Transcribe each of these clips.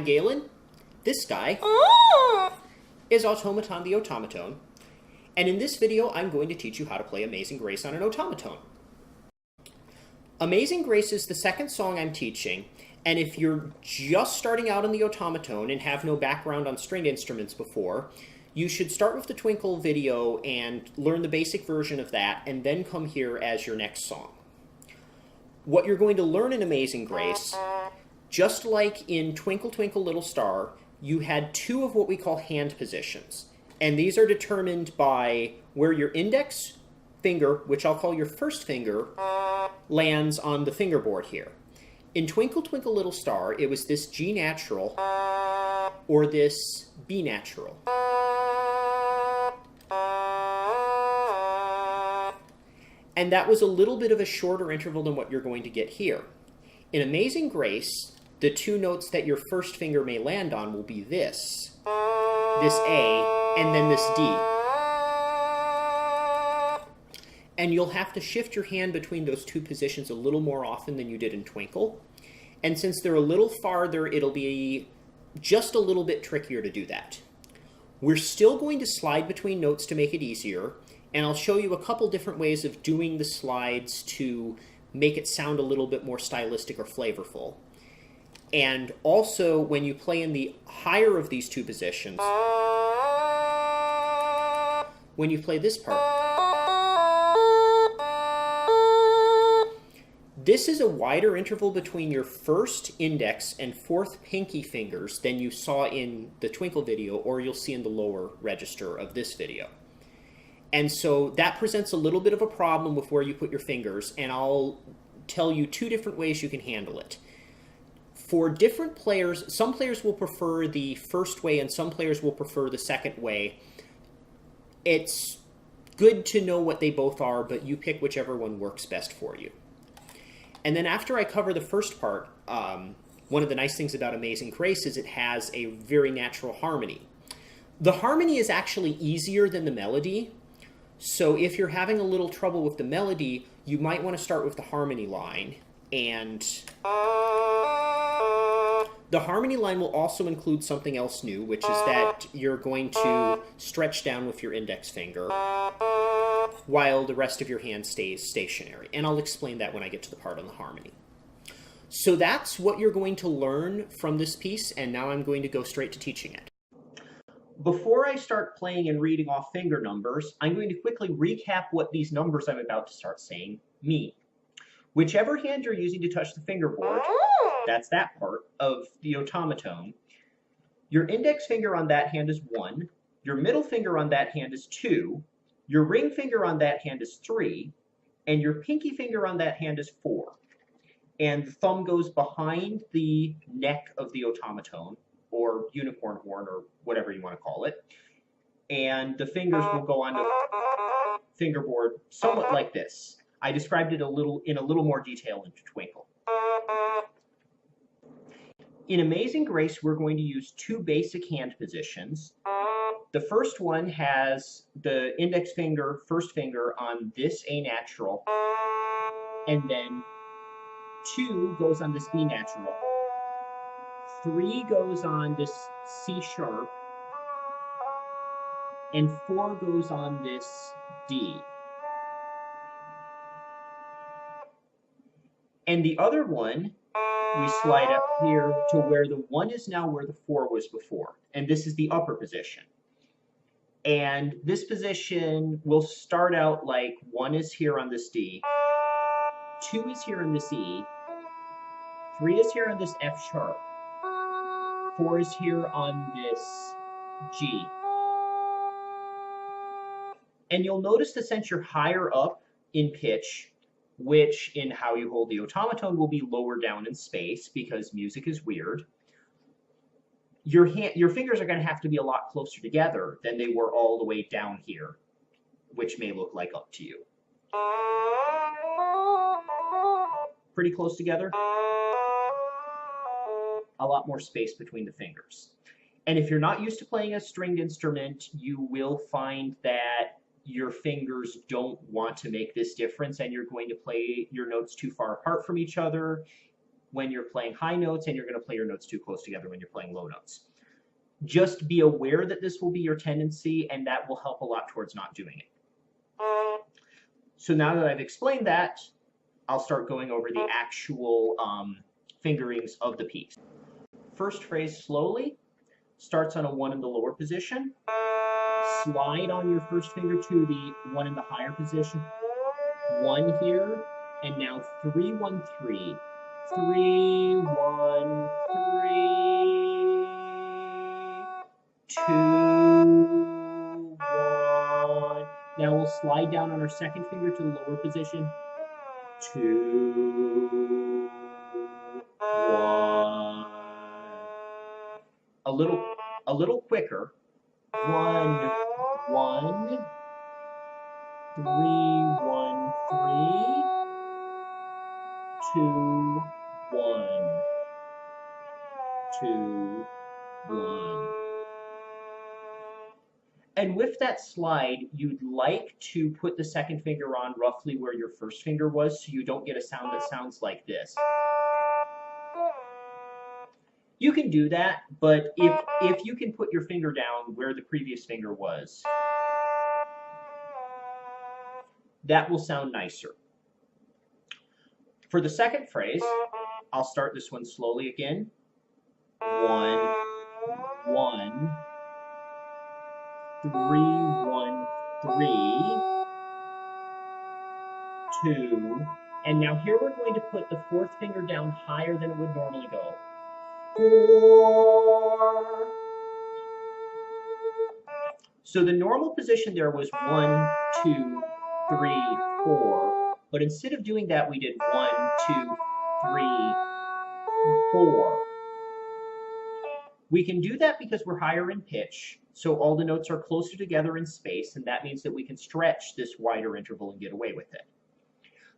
I'm Galen. This guy is Automaton the Otamatone. And in this video, I'm going to teach you how to play Amazing Grace on an Otamatone. Amazing Grace is the second song I'm teaching, and if you're just starting out on the Otamatone and have no background on stringed instruments before, you should start with the Twinkle video and learn the basic version of that, and then come here as your next song. What you're going to learn in Amazing Grace, just like in Twinkle Twinkle Little Star, you had two of what we call hand positions. And these are determined by where your index finger, which I'll call your first finger, lands on the fingerboard here. In Twinkle Twinkle Little Star, it was this G natural or this B natural. And that was a little bit of a shorter interval than what you're going to get here. In Amazing Grace, the two notes that your first finger may land on will be this A, and then this D. And you'll have to shift your hand between those two positions a little more often than you did in Twinkle. And since they're a little farther, it'll be just a little bit trickier to do that. We're still going to slide between notes to make it easier, and I'll show you a couple different ways of doing the slides to make it sound a little bit more stylistic or flavorful. And also, when you play in the higher of these two positions, when you play this part, this is a wider interval between your first index and fourth pinky fingers than you saw in the Twinkle video, or you'll see in the lower register of this video. And so that presents a little bit of a problem with where you put your fingers, and I'll tell you two different ways you can handle it. For different players, some players will prefer the first way and some players will prefer the second way. It's good to know what they both are, but you pick whichever one works best for you. And then after I cover the first part, one of the nice things about Amazing Grace is it has a very natural harmony. The harmony is actually easier than the melody, so if you're having a little trouble with the melody, you might want to start with the harmony line. And the harmony line will also include something else new, which is that you're going to stretch down with your index finger while the rest of your hand stays stationary. And I'll explain that when I get to the part on the harmony. So that's what you're going to learn from this piece, and now I'm going to go straight to teaching it. Before I start playing and reading off finger numbers, I'm going to quickly recap what these numbers I'm about to start saying mean. Whichever hand you're using to touch the fingerboard, that's that part of the Otamatone, your index finger on that hand is 1, your middle finger on that hand is 2, your ring finger on that hand is 3, and your pinky finger on that hand is 4. And the thumb goes behind the neck of the Otamatone, or unicorn horn, or whatever you want to call it. And the fingers will go onto the fingerboard somewhat like this. I described it in a little more detail in Twinkle. In Amazing Grace, we're going to use two basic hand positions. The first one has the index finger, first finger, on this A natural, and then 2 goes on this B natural. 3 goes on this C sharp, and 4 goes on this D. And the other one, we slide up here to where the 1 is now where the 4 was before. And this is the upper position. And this position will start out like 1 is here on this D, 2 is here on this E, 3 is here on this F sharp, 4 is here on this G. And you'll notice that since you're higher up in pitch, which in how you hold the Otamatone will be lower down in space because music is weird, your fingers are going to have to be a lot closer together than they were all the way down here, which may look like up to you. Pretty close together. A lot more space between the fingers. And if you're not used to playing a stringed instrument, you will find that your fingers don't want to make this difference and you're going to play your notes too far apart from each other. when you're playing high notes, and you're going to play your notes too close together when you're playing low notes. Just be aware that this will be your tendency, and that will help a lot towards not doing it. So now that I've explained that, I'll start going over the actual fingerings of the piece. First phrase slowly starts on a 1 in the lower position. Slide on your first finger to the 1 in the higher position. 1 here, and now 3, 1, 3. 3, 1, 3, 2, 1. Now we'll slide down on our second finger to the lower position. 2, 1. A little quicker. 1, 1. 3, 1, 3. 2, 1. 2, 1. And with that slide, you'd like to put the second finger on roughly where your first finger was, so you don't get a sound that sounds like this. You can do that, but if you can put your finger down where the previous finger was, that will sound nicer. For the second phrase, I'll start this one slowly again. 1, 1. 3, 1, 3, 2, and now here we're going to put the fourth finger down higher than it would normally go. 4. So the normal position there was 1, 2, 3, 4, but instead of doing that, we did 1, 2, 3, 4. We can do that because we're higher in pitch, so all the notes are closer together in space, and that means that we can stretch this wider interval and get away with it.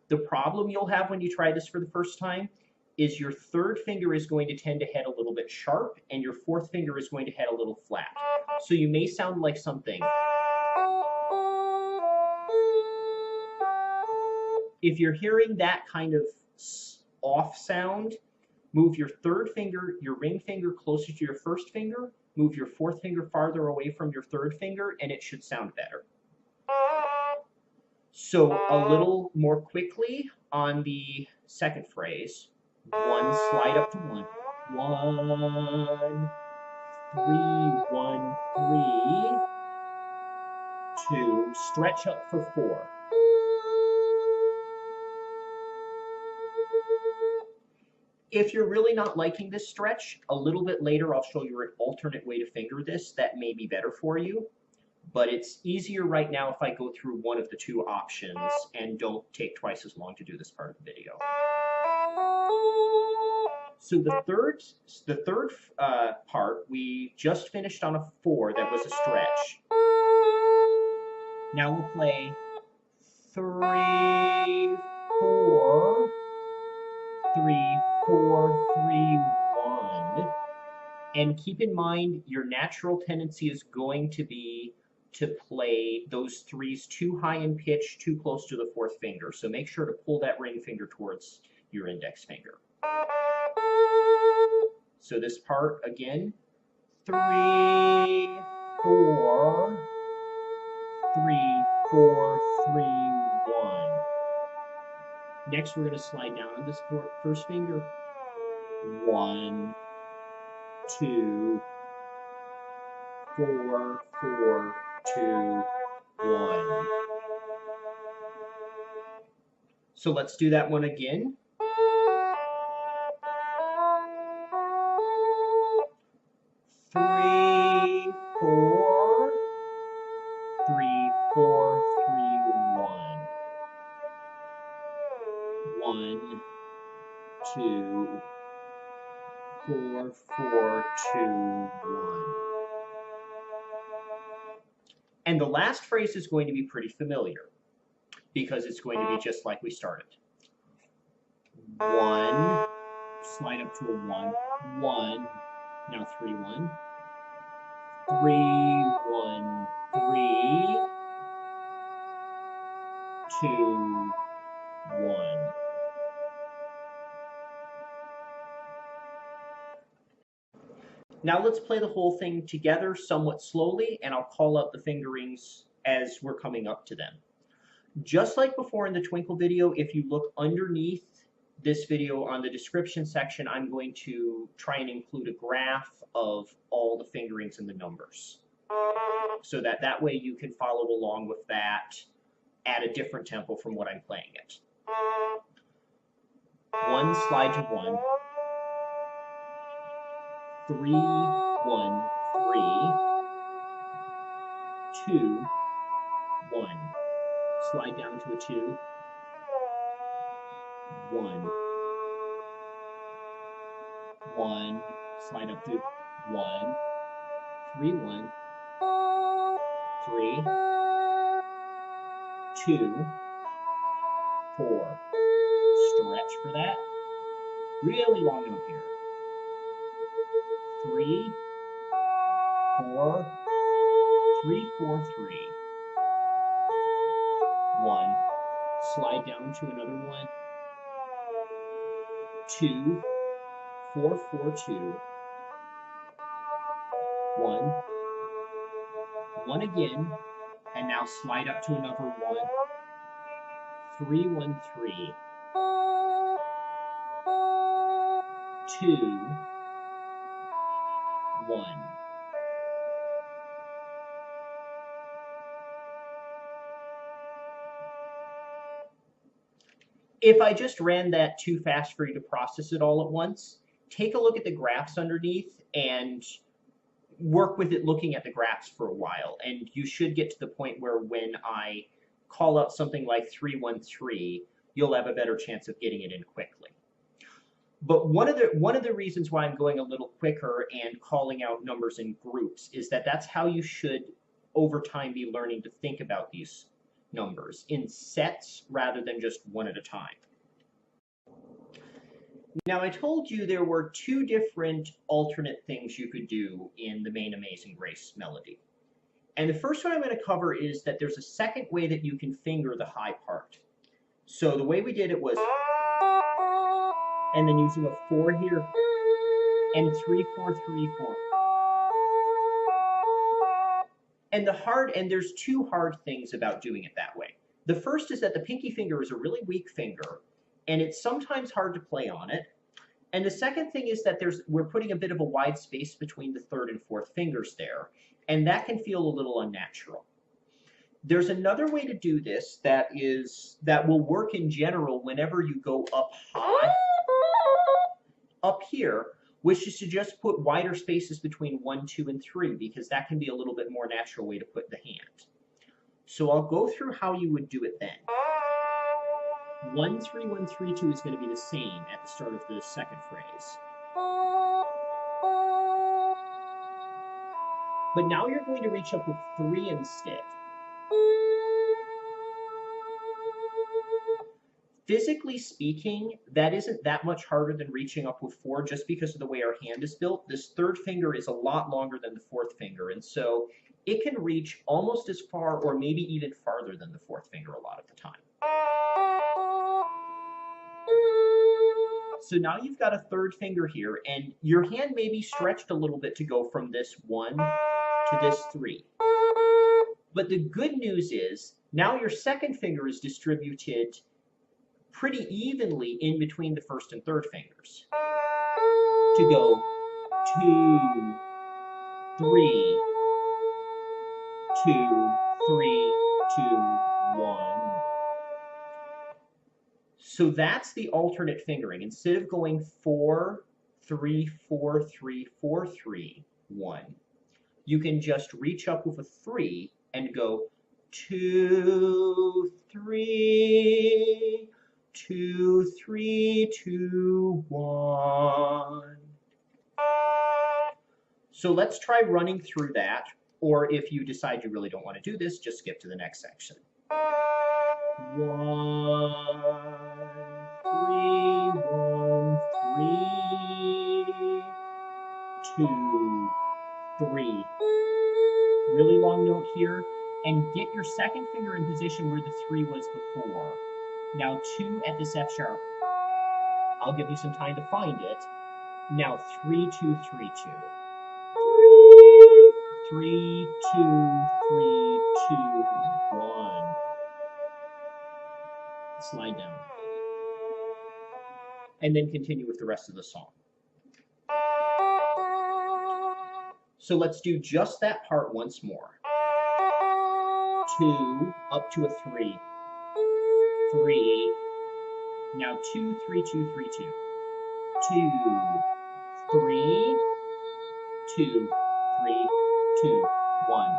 The problem you'll have when you try this for the first time is your third finger is going to tend to head a little bit sharp, and your fourth finger is going to head a little flat. So you may sound like something. If you're hearing that kind of off sound, move your third finger, your ring finger, closer to your first finger. Move your fourth finger farther away from your third finger, and it should sound better. So a little more quickly on the second phrase. 1, slide up to 1. 1, 3, 1, 3, 2, stretch up for 4. If you're really not liking this stretch, a little bit later I'll show you an alternate way to finger this that may be better for you, but it's easier right now if I go through one of the two options and don't take twice as long to do this part of the video. So the third part, we just finished on a 4 that was a stretch. Now we'll play 3, 4, 3, 4, 3, 1. And keep in mind, your natural tendency is going to be to play those 3s too high in pitch, too close to the fourth finger. So make sure to pull that ring finger towards your index finger. So this part again, 3, 4, 3, 4, 3, 1. Next, we're going to slide down on this first finger. 1, 2, 4, 4, 2, 1. So let's do that one again. 3, 4, 3, 4, 3, 1. 1, 2, 4, 4, 2, 1. And the last phrase is going to be pretty familiar because it's going to be just like we started. 1, slide up to a 1, 1, now 3, 1, 3, 1, 3, 2, 1. Now let's play the whole thing together somewhat slowly, and I'll call out the fingerings as we're coming up to them. Just like before in the Twinkle video, if you look underneath this video on the description section, I'm going to try and include a graph of all the fingerings and the numbers, so that way you can follow along with that at a different tempo from what I'm playing it. 1, slide to 1. 3, 1, 3. 2, 1. Slide down to a 2. 1. 1. Slide up to 1. 3, 1. 3. 2. 4. Stretch for that. Really long note here. 3, 4, 3, 4, 3. 1. Slide down to another 1. 2, 4, 4, 2. 1. 1 again, and now slide up to another 1. 3, 1, 3. 2, 1. If I just ran that too fast for you to process it all at once, take a look at the graphs underneath and work with it looking at the graphs for a while. And you should get to the point where when I call out something like 313, you'll have a better chance of getting it in quickly. But one of the reasons why I'm going a little quicker and calling out numbers in groups is that that's how you should over time be learning to think about these numbers in sets rather than just one at a time. Now, I told you there were 2 different alternate things you could do in the main Amazing Grace melody. And the first one I'm going to cover is that there's a second way that you can finger the high part. So the way we did it was, and then using a 4 here, and 3, 4, 3, 4. And there's 2 hard things about doing it that way. The first is that the pinky finger is a really weak finger, and it's sometimes hard to play on it. And the second thing is that we're putting a bit of a wide space between the 3rd and 4th fingers there, and that can feel a little unnatural. There's another way to do this that will work in general whenever you go up high, up here, which is to just put wider spaces between 1, 2, and 3, because that can be a little bit more natural way to put the hand. So I'll go through how you would do it then. 1, 3, 1, 3, 2 is going to be the same at the start of the second phrase. But now you're going to reach up with 3 instead. Physically speaking, that isn't that much harder than reaching up with 4 just because of the way our hand is built. This 3rd finger is a lot longer than the 4th finger, and so it can reach almost as far or maybe even farther than the 4th finger a lot of the time. So now you've got a 3rd finger here, and your hand may be stretched a little bit to go from this 1 to this 3. But the good news is, now your 2nd finger is distributed pretty evenly in between the 1st and 3rd fingers to go 2, 3, 2, 3, 2, 1. So that's the alternate fingering. Instead of going 4, 3, 4, 3, 4, 3, 1, you can just reach up with a 3 and go 2, 3, 2, 3, 2, 1. So let's try running through that, or if you decide you really don't want to do this, just skip to the next section. 1, 3, 1, 3, 2, 3. Really long note here, and get your 2nd finger in position where the 3 was before. Now 2 at this F sharp. I'll give you some time to find it. Now 3, 2, 3, 2. 3, 2, 3, 2, 1. Slide down. And then continue with the rest of the song. So let's do just that part once more. 2, up to a 3. 3. Now 2, 3, 2, 3, 2. 2, 3, 2, 3, 2, 1.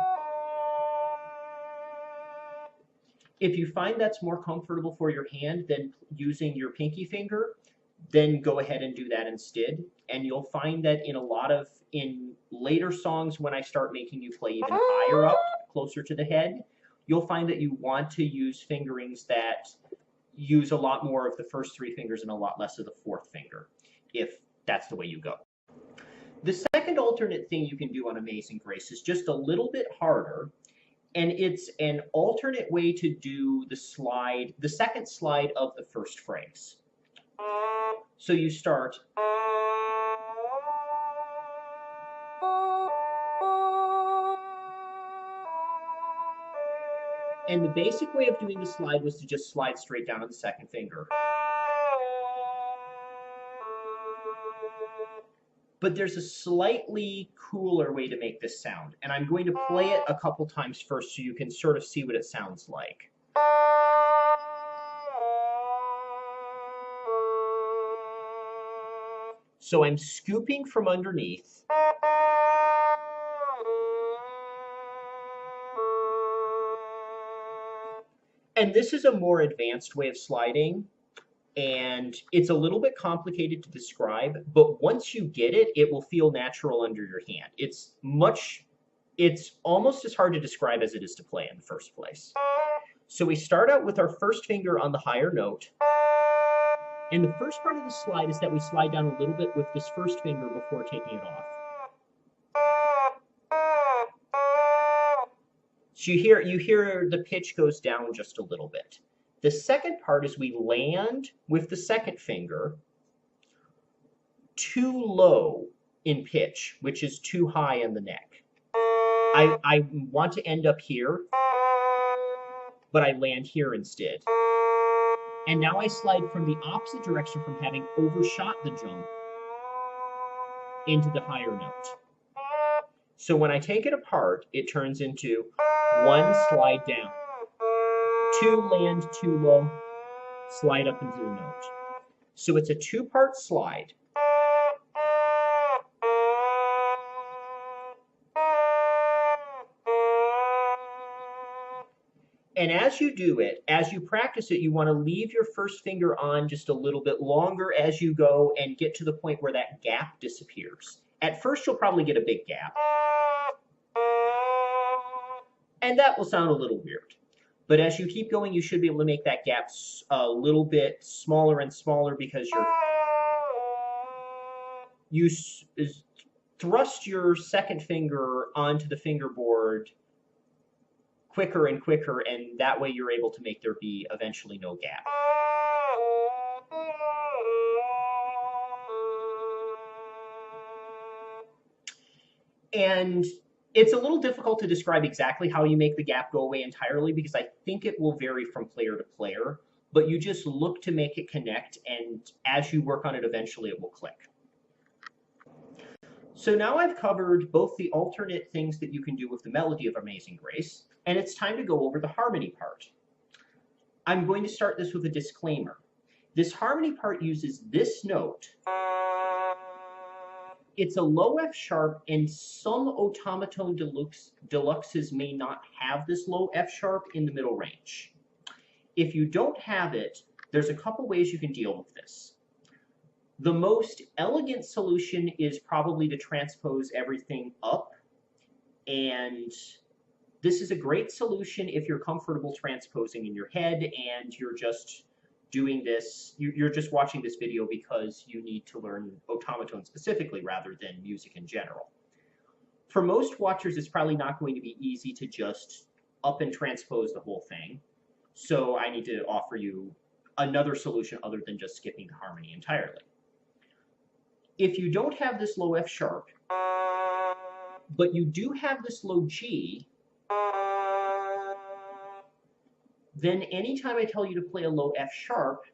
If you find that's more comfortable for your hand than using your pinky finger, then go ahead and do that instead. And you'll find that in later songs, when I start making you play even higher up, closer to the head, you'll find that you want to use fingerings that use a lot more of the first 3 fingers and a lot less of the 4th finger, if that's the way you go. The second alternate thing you can do on Amazing Grace is just a little bit harder, and it's an alternate way to do the second slide of the first phrase. So you start. And the basic way of doing the slide was to just slide straight down on the second finger. But there's a slightly cooler way to make this sound, and I'm going to play it a couple times first so you can sort of see what it sounds like. So I'm scooping from underneath. And this is a more advanced way of sliding, and it's a little bit complicated to describe, but once you get it, it will feel natural under your hand. It's almost as hard to describe as it is to play in the first place. So we start out with our first finger on the higher note, and the first part of the slide is that we slide down a little bit with this first finger before taking it off. So you hear the pitch goes down just a little bit. The second part is we land with the second finger too low in pitch, which is too high in the neck. I want to end up here, but I land here instead. And now I slide from the opposite direction from having overshot the jump into the higher note. So when I take it apart, it turns into 1 slide down, 2 land too low, slide up into the note. So it's a 2-part slide. And as you do it, as you practice it, you want to leave your first finger on just a little bit longer as you go and get to the point where that gap disappears. At first, you'll probably get a big gap. And that will sound a little weird. But as you keep going, you should be able to make that gap a little bit smaller and smaller because you thrust your second finger onto the fingerboard quicker and quicker, and that way you're able to make there be eventually no gap. And it's a little difficult to describe exactly how you make the gap go away entirely because I think it will vary from player to player, but you just look to make it connect, and as you work on it, eventually it will click. So now I've covered both the alternate things that you can do with the melody of Amazing Grace, and it's time to go over the harmony part. I'm going to start this with a disclaimer. This harmony part uses this note. It's a low F sharp, and some Otamatone deluxes may not have this low F sharp in the middle range. If you don't have it, there's a couple ways you can deal with this. The most elegant solution is probably to transpose everything up, and this is a great solution if you're comfortable transposing in your head and you're just doing this, you're just watching this video because you need to learn Otamatone specifically rather than music in general. For most watchers, it's probably not going to be easy to just up and transpose the whole thing, so I need to offer you another solution other than just skipping the harmony entirely. If you don't have this low F sharp, but you do have this low G, then anytime I tell you to play a low F sharp,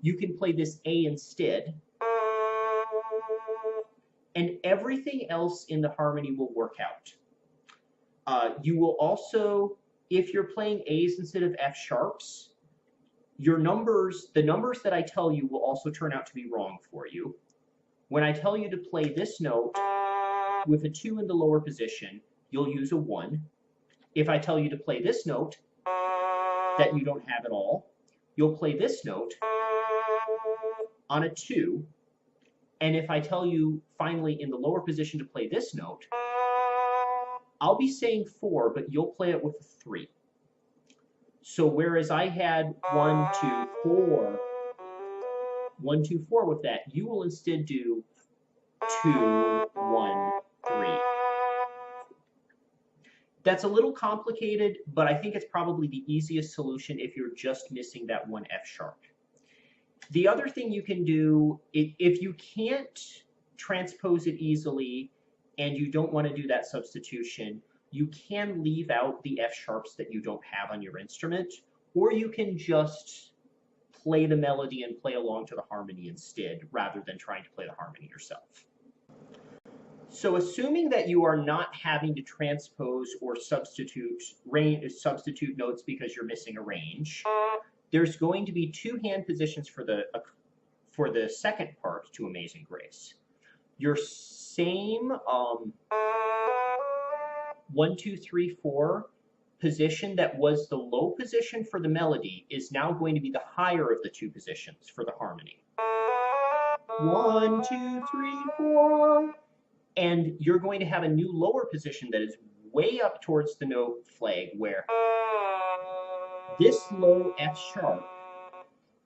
you can play this A instead, and everything else in the harmony will work out. You will also, if you're playing A's instead of F sharps, the numbers that I tell you will also turn out to be wrong for you. When I tell you to play this note with a 2 in the lower position, you'll use a 1. If I tell you to play this note that you don't have at all, you'll play this note on a 2. And if I tell you finally in the lower position to play this note, I'll be saying 4, but you'll play it with a 3. So whereas I had 1, 2, 4, 1, 2, 4 with that, you will instead do 2, 1, 3. That's a little complicated, but I think it's probably the easiest solution if you're just missing that one F sharp. The other thing you can do, if you can't transpose it easily and you don't want to do that substitution, you can leave out the F sharps that you don't have on your instrument, or you can just play the melody and play along to the harmony instead, rather than trying to play the harmony yourself. So assuming that you are not having to transpose or substitute notes because you're missing a range, there's going to be 2 hand positions for the second part to Amazing Grace. Your same 1, 2, 3, 4 position that was the low position for the melody is now going to be the higher of the 2 positions for the harmony. 1, 2, 3, 4. And you're going to have a new lower position that is way up towards the note flag, where this low F sharp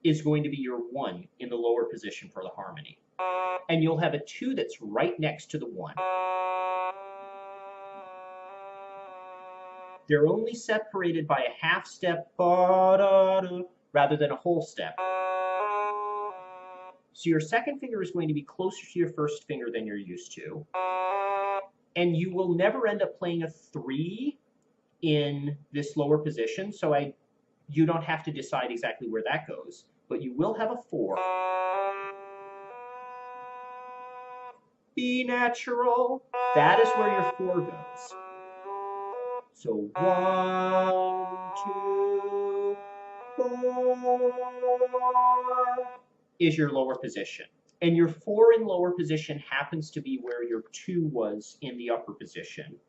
is going to be your 1 in the lower position for the harmony. And you'll have a 2 that's right next to the 1. They're only separated by a half step rather than a whole step. So your second finger is going to be closer to your first finger than you're used to. And you will never end up playing a 3 in this lower position, so you don't have to decide exactly where that goes, but you will have a 4. B natural, that is where your 4 goes. So 1, 2, 4 is your lower position. And your 4 in lower position happens to be where your 2 was in the upper position.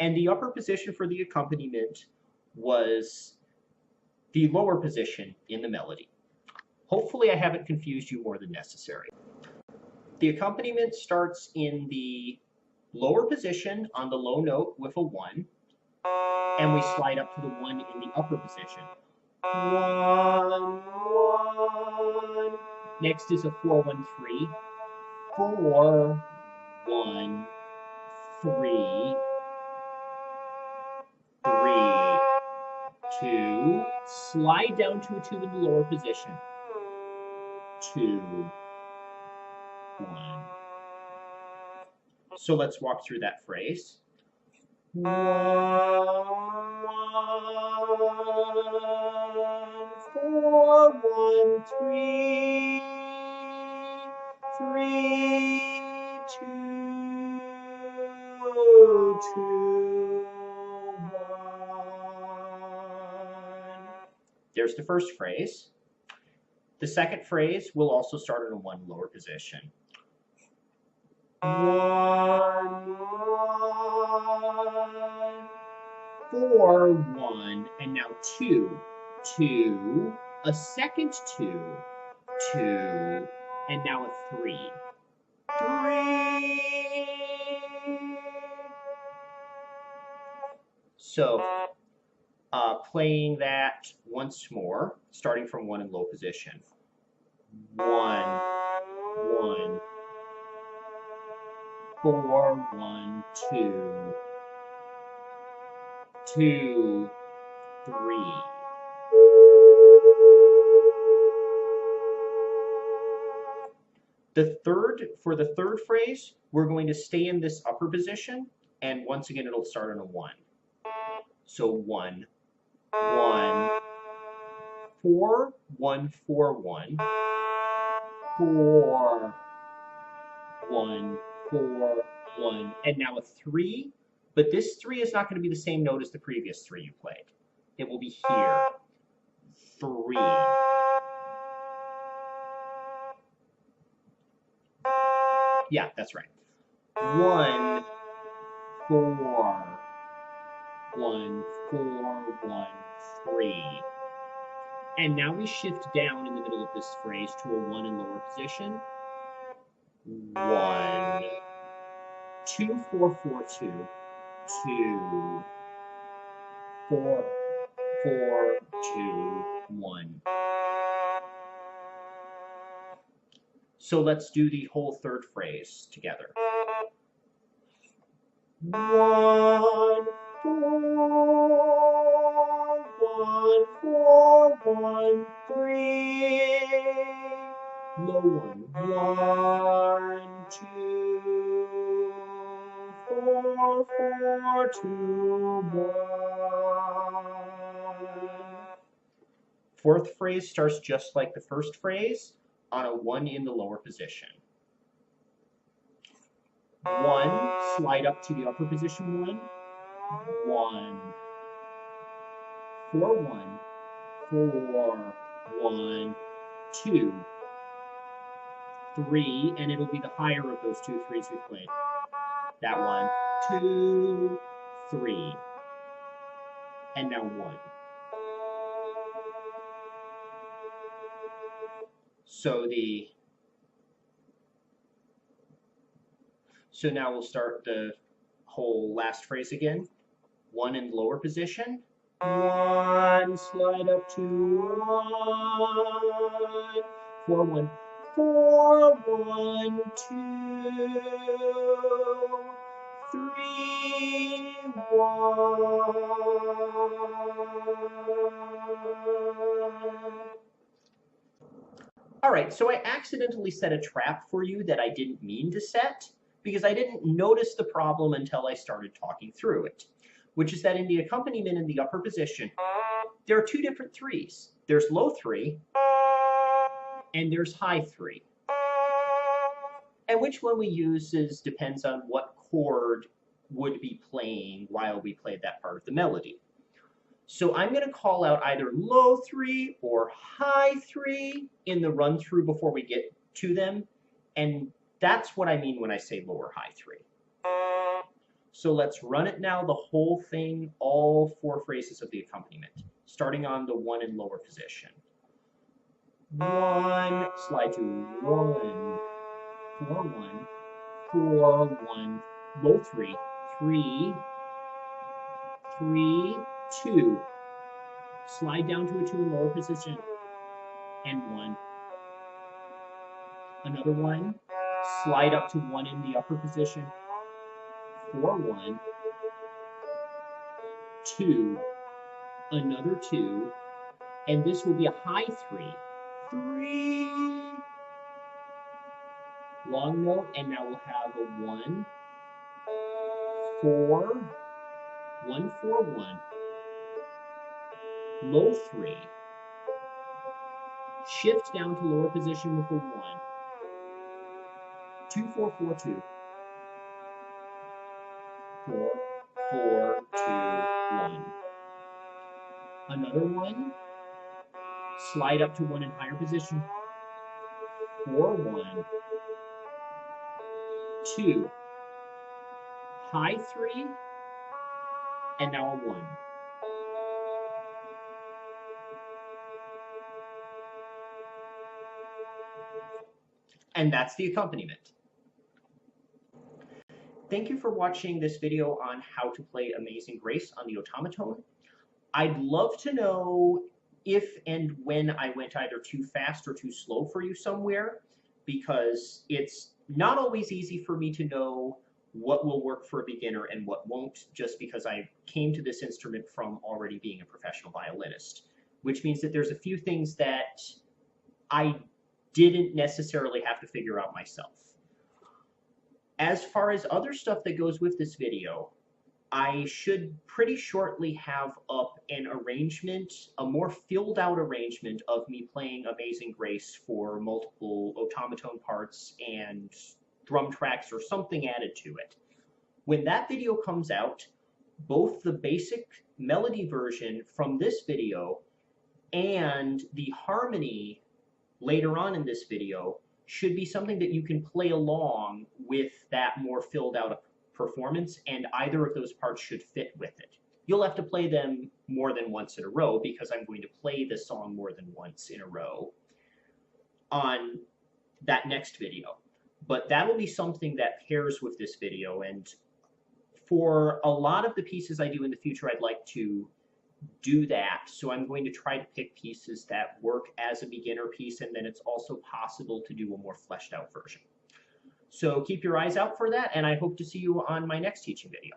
And the upper position for the accompaniment was the lower position in the melody. Hopefully I haven't confused you more than necessary. The accompaniment starts in the lower position on the low note with a 1, and we slide up to the 1 in the upper position. 1, 1. Next is a 4, 1, 3. 4, 1, 3, 3, 2. Slide down to a 2 in the lower position. 2, 1. So let's walk through that phrase. 1, 4, 1, 3, 3, 2, 2, 1. There's the first phrase. The second phrase will also start in a 1 lower position. 1, 1, 4, 1, and now 2, 2, a second 2, 2, and now a 3, 3. So, playing that once more, starting from 1 in low position. 1, 1, 4, 1, 2, 2, 3. For the third phrase, we're going to stay in this upper position, and once again, it'll start on a 1. So 1, 1, 4, 1, 4, 1, 4, 1, 4, 1, and now a 3, but this 3 is not going to be the same note as the previous 3 you played. It will be here. 3. Yeah, that's right. 1, 4, 1, 4, 1, 3. And now we shift down in the middle of this phrase to a 1 in lower position. 1, 2, 4, 4, 2, 2, 4, 4, 2, 1. So let's do the whole third phrase together. 1, 4, 1, 4, 1, 3. Low 1, 1, 2, 4, 4, 2, 1. Fourth phrase starts just like the first phrase, on a 1 in the lower position. 1, slide up to the upper position 1, 1, 4, 1, 4, 1, 2, 3, and it'll be the higher of those 2 3s we played. That 1, 2, 3, and now 1. So now we'll start the whole last phrase again. 1 in the lower position. 1, slide up to 1. 4, 1, 4, 1, 2, 3, 1. All right, so I accidentally set a trap for you that I didn't mean to set, because I didn't notice the problem until I started talking through it, which is that in the accompaniment in the upper position, there are 2 different 3s. There's low 3, and there's high 3. And which one we use depends on what chord would be playing while we played that part of the melody. So I'm going to call out either low 3 or high 3 in the run through before we get to them. And that's what I mean when I say low or high 3. So let's run it now, the whole thing, all 4 phrases of the accompaniment, starting on the 1 in lower position. 1, slide to 1, 4, 1, 4, 1, low 3, 3, 3, 2, slide down to a 2 in lower position, and 1. Another 1, slide up to 1 in the upper position, 4, 1, 2, another 2, and this will be a high 3, 3, long note, and now we'll have a 1, 4, 1, 4, 1, low 3, shift down to lower position with a 1, 2, 4, 4, 2, 4, 4, 2, 1. Another 1, slide up to 1 in higher position, 4, 1, 2, high 3, and now a 1. And that's the accompaniment. Thank you for watching this video on how to play Amazing Grace on the Otamatone. I'd love to know if and when I went either too fast or too slow for you somewhere, because it's not always easy for me to know what will work for a beginner and what won't, just because I came to this instrument from already being a professional violinist, which means that there's a few things that I didn't necessarily have to figure out myself. As far as other stuff that goes with this video, I should pretty shortly have up an arrangement, a more filled out arrangement of me playing Amazing Grace for multiple Otamatone parts and drum tracks or something added to it. When that video comes out, both the basic melody version from this video and the harmony later on in this video should be something that you can play along with that more filled out performance, and either of those parts should fit with it. You'll have to play them more than once in a row because I'm going to play the song more than once in a row on that next video. But that'll be something that pairs with this video, and for a lot of the pieces I do in the future, I'd like to do that. So I'm going to try to pick pieces that work as a beginner piece, and then it's also possible to do a more fleshed out version. So keep your eyes out for that, and I hope to see you on my next teaching video.